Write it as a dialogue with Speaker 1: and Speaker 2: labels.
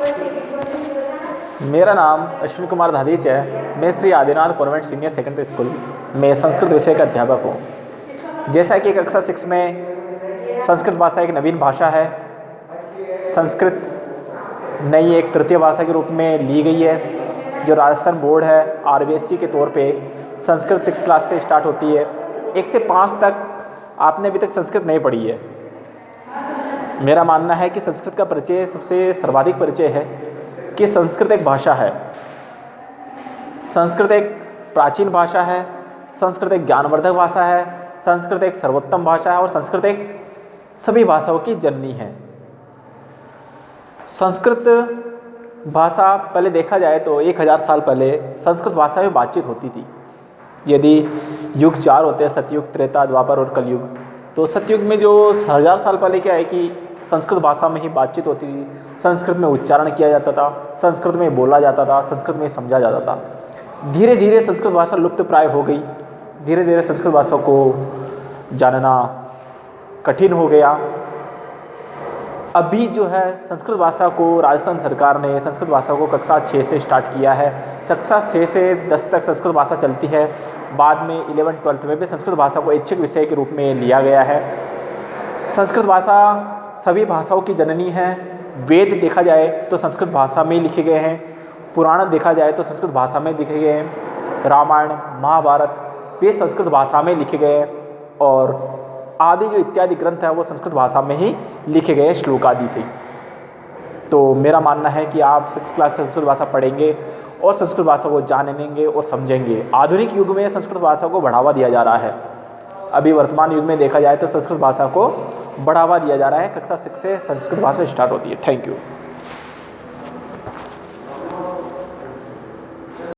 Speaker 1: मेरा नाम अश्विनी कुमार धादीच है। मैं Shri Adinath convent senior secondary school में संस्कृत विषय का अध्यापक हूँ। जैसा कि कक्षा 6 में संस्कृत भाषा एक नवीन भाषा है। संस्कृत नई एक तृतीय भाषा के रूप में ली गई है। जो राजस्थान बोर्ड है RBSC के तौर पे संस्कृत 6 क्लास से स्टार्ट होती है। 1 से 5 तक आपने अभी तक संस्कृत नहीं पढ़ी है। मेरा मानना है कि संस्कृत का परिचय सबसे सर्वाधिक परिचय है कि संस्कृत एक भाषा है। संस्कृत एक प्राचीन भाषा है। संस्कृत एक ज्ञानवर्धक भाषा है। संस्कृत एक सर्वोत्तम भाषा है और संस्कृत एक सभी भाषाओं की जननी है। संस्कृत भाषा पहले देखा जाए तो 1000 साल पहले संस्कृत भाषा में बातचीत होती थी। यदि युग 4 होते हैं, सतयुग, त्रेता, द्वापर और कलयुग, तो सतयुग में जो 1000 साल पहले क्या है कि संस्कृत भाषा में ही बातचीत होती थी। संस्कृत में उच्चारण किया जाता था, संस्कृत में बोला जाता था, संस्कृत में समझा जाता था। धीरे धीरे संस्कृत भाषा लुप्त प्राय हो गई। धीरे धीरे संस्कृत भाषा को जानना कठिन हो गया। अभी जो है संस्कृत भाषा को राजस्थान सरकार ने संस्कृत भाषा को कक्षा 6 से स्टार्ट किया है। कक्षा 6 से 10 तक संस्कृत भाषा चलती है। बाद में 11th-12th में भी संस्कृत भाषा को ऐच्छिक विषय के रूप में लिया गया है। संस्कृत भाषा सभी भाषाओं की जननी है। वेद देखा जाए तो संस्कृत भाषा में ही लिखे गए हैं। पुराण देखा जाए तो संस्कृत भाषा में लिखे गए हैं। रामायण, महाभारत वे संस्कृत भाषा में लिखे गए हैं और आदि जो इत्यादि ग्रंथ है वो संस्कृत भाषा में ही लिखे गए हैं, श्लोक आदि से। तो मेरा मानना है कि आप 6 क्लास से संस्कृत भाषा पढ़ेंगे और संस्कृत भाषा को जानेंगे और समझेंगे। आधुनिक युग में संस्कृत भाषा को बढ़ावा दिया जा रहा है। अभी वर्तमान युग में देखा जाए तो संस्कृत भाषा को बढ़ावा दिया जा रहा है। कक्षा 6 से संस्कृत भाषा स्टार्ट होती है। Thank you.